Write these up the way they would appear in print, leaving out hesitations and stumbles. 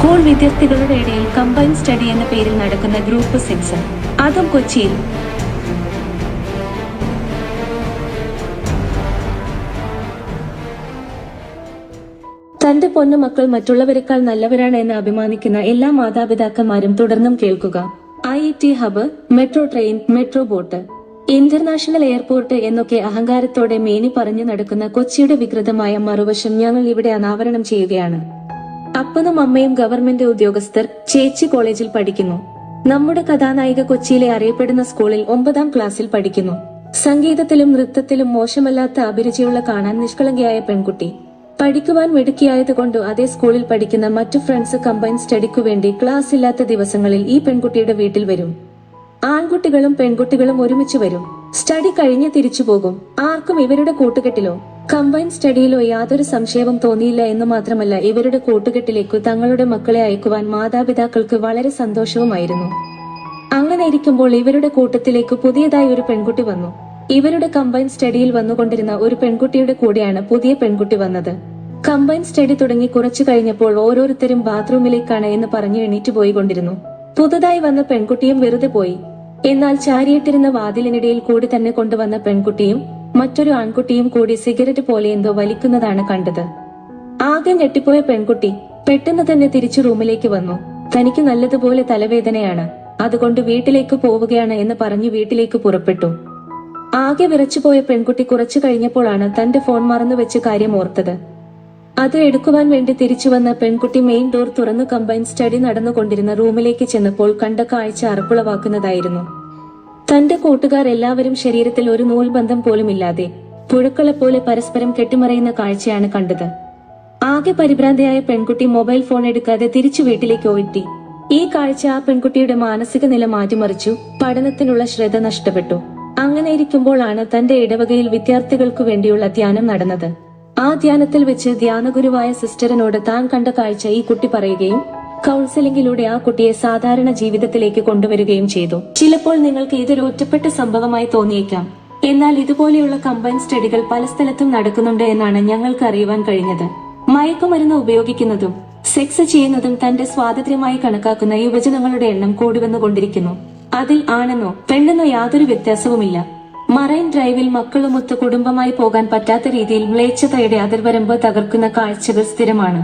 School വിദ്യാർത്ഥികളുടെ ഇടയിൽ combine study എന്ന പേരിൽ നടക്കുന്ന ഗ്രൂപ്പ് സെക്സ്, അതും കൊച്ചിയിൽ. തന്റെ പൊന്നുമക്കൾ മറ്റുള്ളവരെക്കാൾ നല്ലവരാണ് എന്ന് അഭിമാനിക്കുന്ന എല്ലാ മാതാപിതാക്കന്മാരും തുടർന്നും കേൾക്കുക. IIT hub, metro train, metro boat, international airport എന്നൊക്കെ അഹങ്കാരത്തോടെ മേനി പറഞ്ഞു നടക്കുന്ന കൊച്ചിയുടെ വികൃതമായ മറുവശം ഞങ്ങൾ ഇവിടെ അനാവരണം ചെയ്യുകയാണ്. അപ്പനും അമ്മയും ഗവൺമെന്റ് ഉദ്യോഗസ്ഥർ. ചേച്ചി കോളേജിൽ പഠിക്കുന്നു. നമ്മുടെ കഥാനായിക കൊച്ചിയിലെ അറിയപ്പെടുന്ന സ്കൂളിൽ 9ാം ക്ലാസ്സിൽ പഠിക്കുന്നു. സംഗീതത്തിലും നൃത്തത്തിലും മോശമല്ലാത്ത അഭിരുചിയുള്ള കാണാൻ നിഷ്കളങ്കയായ പെൺകുട്ടി. പഠിക്കുവാൻ മിടുക്കിയായതുകൊണ്ട് അതേ സ്കൂളിൽ പഠിക്കുന്ന മറ്റു ഫ്രണ്ട്സ് കമ്പൈൻ സ്റ്റഡിക്കു വേണ്ടി ക്ലാസ് ഇല്ലാത്ത ദിവസങ്ങളിൽ ഈ പെൺകുട്ടിയുടെ വീട്ടിൽ വരും. ആൺകുട്ടികളും പെൺകുട്ടികളും ഒരുമിച്ച് വരും. സ്റ്റഡി കഴിഞ്ഞ് തിരിച്ചു പോകും. ആർക്കും ഇവരുടെ കൂട്ടുകെട്ടിലോ കമ്പൈൻ സ്റ്റഡിയിലോ യാതൊരു സംശയവും തോന്നിയില്ല എന്ന് മാത്രമല്ല, ഇവരുടെ കൂട്ടുകെട്ടിലേക്കു തങ്ങളുടെ മക്കളെ അയക്കുവാൻ മാതാപിതാക്കൾക്ക് വളരെ സന്തോഷവുമായിരുന്നു. അങ്ങനെ ഇരിക്കുമ്പോൾ ഇവരുടെ കൂട്ടത്തിലേക്ക് പുതിയതായി ഒരു പെൺകുട്ടി വന്നു. ഇവരുടെ കമ്പൈൻ സ്റ്റഡിയിൽ വന്നുകൊണ്ടിരുന്ന ഒരു പെൺകുട്ടിയുടെ കൂടെയാണ് പുതിയ പെൺകുട്ടി വന്നത്. കമ്പൈൻ സ്റ്റഡി തുടങ്ങി കുറച്ചു കഴിഞ്ഞപ്പോൾ ഓരോരുത്തരും ബാത്റൂമിലേക്കാണ് എന്ന് പറഞ്ഞു എണീറ്റ് പോയിക്കൊണ്ടിരുന്നു. പുതുതായി വന്ന പെൺകുട്ടിയും വെറുതെ പോയി. എന്നാൽ ചാരിയിട്ടിരുന്ന വാതിലിനിടയിൽ കൂടി തന്നെ കൊണ്ടുവന്ന പെൺകുട്ടിയും മറ്റൊരു ആൺകുട്ടിയും കൂടി സിഗരറ്റ് പോലെ എന്തോ വലിക്കുന്നതാണ് കണ്ടത്. ആകെ ഞെട്ടിപ്പോയ പെൺകുട്ടി പെട്ടെന്ന് തന്നെ തിരിച്ചു റൂമിലേക്ക് വന്നു. തനിക്ക് നല്ലതുപോലെ തലവേദനയാണ്, അതുകൊണ്ട് വീട്ടിലേക്ക് പോവുകയാണ് എന്ന് പറഞ്ഞു വീട്ടിലേക്ക് പുറപ്പെട്ടു. ആകെ വിറച്ചുപോയ പെൺകുട്ടി കുറച്ചു കഴിഞ്ഞപ്പോഴാണ് തന്റെ ഫോൺ മറന്നു വെച്ച് കാര്യം ഓർത്തത്. അത് എടുക്കുവാൻ വേണ്ടി തിരിച്ചുവന്ന പെൺകുട്ടി മെയിൻ ഡോർ തുറന്നു കമ്പൈൻ സ്റ്റഡി നടന്നുകൊണ്ടിരുന്ന റൂമിലേക്ക് ചെന്നപ്പോൾ കണ്ട കാഴ്ച അറപ്പുളവാക്കുന്നതായിരുന്നു. തന്റെ കൂട്ടുകാർ എല്ലാവരും ശരീരത്തിൽ ഒരു നൂൽബന്ധം പോലുമില്ലാതെ പുഴുക്കളെപ്പോലെ പരസ്പരം കെട്ടിമറയുന്ന കാഴ്ചയാണ് കണ്ടത്. ആകെ പരിഭ്രാന്തയായ പെൺകുട്ടി മൊബൈൽ ഫോൺ എടുക്കാതെ തിരിച്ചു വീട്ടിലേക്ക് ഓടി. ഈ കാഴ്ച ആ പെൺകുട്ടിയുടെ മാനസിക നില മാറ്റിമറിച്ചു. പഠനത്തിനുള്ള ശ്രദ്ധ നഷ്ടപ്പെട്ടു. അങ്ങനെ ഇരിക്കുമ്പോഴാണ് തന്റെ ഇടവകയിൽ വിദ്യാർത്ഥികൾക്കു വേണ്ടിയുള്ള ധ്യാനം നടന്നത്. ആ ധ്യാനത്തിൽ വെച്ച് ധ്യാനഗുരുവായ സിസ്റ്ററിനോട് താൻ കണ്ട കാഴ്ച ഈ കുട്ടി പറയുകയും കൗൺസിലിംഗിലൂടെ ആ കുട്ടിയെ സാധാരണ ജീവിതത്തിലേക്ക് കൊണ്ടുവരികയും ചെയ്തു. ചിലപ്പോൾ നിങ്ങൾക്ക് ഇതൊരു ഒറ്റപ്പെട്ട സംഭവമായി തോന്നിയേക്കാം. എന്നാൽ ഇതുപോലെയുള്ള കമ്പൈൻ സ്റ്റഡികൾ പല സ്ഥലത്തും നടക്കുന്നുണ്ട് എന്നാണ് ഞങ്ങൾക്ക് അറിയുവാൻ കഴിഞ്ഞത്. മയക്കുമരുന്ന് ഉപയോഗിക്കുന്നതും സെക്സ് ചെയ്യുന്നതും തന്റെ സ്വാതന്ത്ര്യമായി കണക്കാക്കുന്ന യുവജനങ്ങളുടെ എണ്ണം കൂടിവന്നുകൊണ്ടിരിക്കുന്നു. അതിൽ ആണെന്നോ പെണ്ണെന്നോ യാതൊരു വ്യത്യാസവുമില്ല. മറൈൻ ഡ്രൈവിൽ മക്കളുമൊത്ത് കുടുംബമായി പോകാൻ പറ്റാത്ത രീതിയിൽ മ്ലേച്ഛതയുടെ അതിർവരമ്പ് തകർക്കുന്ന കാഴ്ചകൾ സ്ഥിരമാണ്.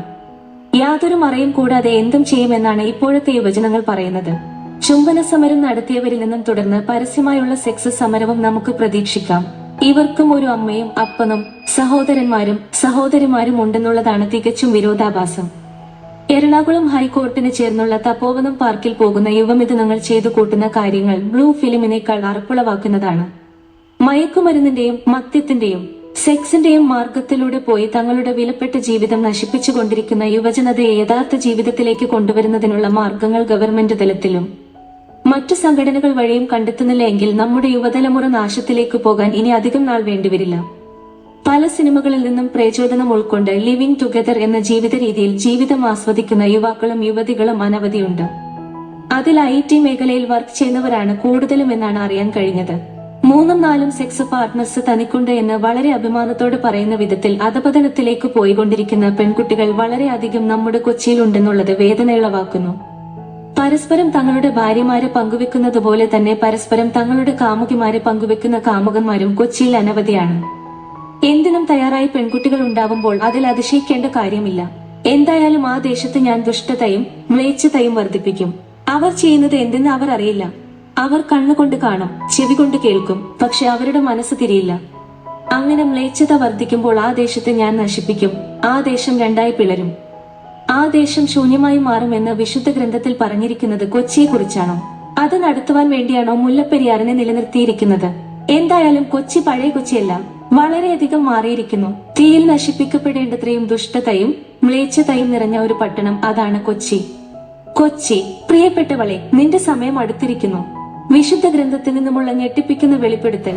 യാതൊരു മറയും കൂടാതെ എന്തും ചെയ്യുമെന്നാണ് ഇപ്പോഴത്തെ യുവജനങ്ങൾ പറയുന്നത്. ചുംബന സമരം നടത്തിയവരിൽ നിന്നും തുടർന്ന് പരസ്യമായുള്ള സെക്സ് സമരവും നമുക്ക് പ്രതീക്ഷിക്കാം. ഇവർക്കും ഒരു അമ്മയും അപ്പനും സഹോദരന്മാരും സഹോദരിമാരും ഉണ്ടെന്നുള്ളതാണ് തികച്ചും വിരോധാഭാസം. എറണാകുളം ഹൈക്കോർട്ടിന് ചേർന്നുള്ള തപോവനം പാർക്കിൽ പോകുന്ന യുവമിഥുനങ്ങൾ ചെയ്തു കൂട്ടുന്ന കാര്യങ്ങൾ ബ്ലൂ ഫിലിമിനേക്കാൾ അറപ്പുളവാക്കുന്നതാണ്. മയക്കുമരുന്നിന്റെയും മദ്യത്തിന്റെയും സെക്സിന്റെയും മാർഗത്തിലൂടെ പോയി തങ്ങളുടെ വിലപ്പെട്ട ജീവിതം നശിപ്പിച്ചുകൊണ്ടിരിക്കുന്ന യുവജനതയെ യഥാർത്ഥ ജീവിതത്തിലേക്ക് കൊണ്ടുവരുന്നതിനുള്ള മാർഗങ്ങൾ ഗവൺമെന്റ് തലത്തിലും മറ്റു സംഘടനകൾ വഴിയും കണ്ടെത്തുന്നില്ല എങ്കിൽ നമ്മുടെ യുവതലമുറ നാശത്തിലേക്ക് പോകാൻ ഇനി അധികം നാൾ വേണ്ടിവരില്ല. പല സിനിമകളിൽ നിന്നും പ്രചോദനം ഉൾക്കൊണ്ട് ലിവിംഗ് ടുഗദർ എന്ന ജീവിത രീതിയിൽ ജീവിതം ആസ്വദിക്കുന്ന യുവാക്കളും യുവതികളും അനവധിയുണ്ട്. അതിൽ IT മേഖലയിൽ വർക്ക് ചെയ്യുന്നവരാണ് കൂടുതലും എന്നാണ് അറിയാൻ കഴിഞ്ഞത്. 3ഉം 4ഉം സെക്സ് പാർട്ട്നേഴ്സ് തനിക്കുണ്ട് എന്ന് വളരെ അഭിമാനത്തോടെ പറയുന്ന വിധത്തിൽ അധപതനത്തിലേക്ക് പോയിക്കൊണ്ടിരിക്കുന്ന പെൺകുട്ടികൾ വളരെ അധികം നമ്മുടെ കൊച്ചിയിലുണ്ടെന്നുള്ളത് വേദനയുളവാക്കുന്നു. പരസ്പരം തങ്ങളുടെ ഭാര്യമാരെ പങ്കുവെക്കുന്നത് പോലെ തന്നെ പരസ്പരം തങ്ങളുടെ കാമുകിമാരെ പങ്കുവെക്കുന്ന കാമുകന്മാരും കൊച്ചിയിൽ അനവധിയാണ്. എന്തിനും തയ്യാറായി പെൺകുട്ടികൾ ഉണ്ടാവുമ്പോൾ അതിൽ അതിശയിക്കേണ്ട കാര്യമില്ല. എന്തായാലും ആ ദേശത്ത് ഞാൻ ദുഷ്ടതയും മ്ലേച്ഛതയും വർദ്ധിപ്പിക്കും. അവർ ചെയ്യുന്നത് എന്തെന്ന് അവർ അറിയില്ല. അവർ കണ്ണുകൊണ്ട് കാണും, ചെവി കൊണ്ട് കേൾക്കും, പക്ഷെ അവരുടെ മനസ്സ് തിരിയില്ല. അങ്ങനെ മ്ലേച്ഛത വർദ്ധിക്കുമ്പോൾ ആ ദേശത്തെ ഞാൻ നശിപ്പിക്കും. ആ ദേശം രണ്ടായി പിളരും. ആ ദേശം ശൂന്യമായി മാറുമെന്ന് വിശുദ്ധ ഗ്രന്ഥത്തിൽ പറഞ്ഞിരിക്കുന്നത് കൊച്ചിയെ കുറിച്ചാണോ? അത് നടത്തുവാൻ വേണ്ടിയാണോ മുല്ലപ്പെരിയാറിനെ നിലനിർത്തിയിരിക്കുന്നത്? എന്തായാലും കൊച്ചി പഴയ കൊച്ചിയല്ല, വളരെയധികം മാറിയിരിക്കുന്നു. തീയിൽ നശിപ്പിക്കപ്പെടേണ്ടത്രയും ദുഷ്ടതയും മ്ലേച്ഛതയും നിറഞ്ഞ ഒരു പട്ടണം, അതാണ് കൊച്ചി. കൊച്ചി, പ്രിയപ്പെട്ടവളെ, നിന്റെ സമയം അടുത്തിരിക്കുന്നു. വിശുദ്ധ ഗ്രന്ഥത്തിൽ നിന്നുമുള്ള ഞെട്ടിപ്പിക്കുന്ന വെളിപ്പെടുത്തൽ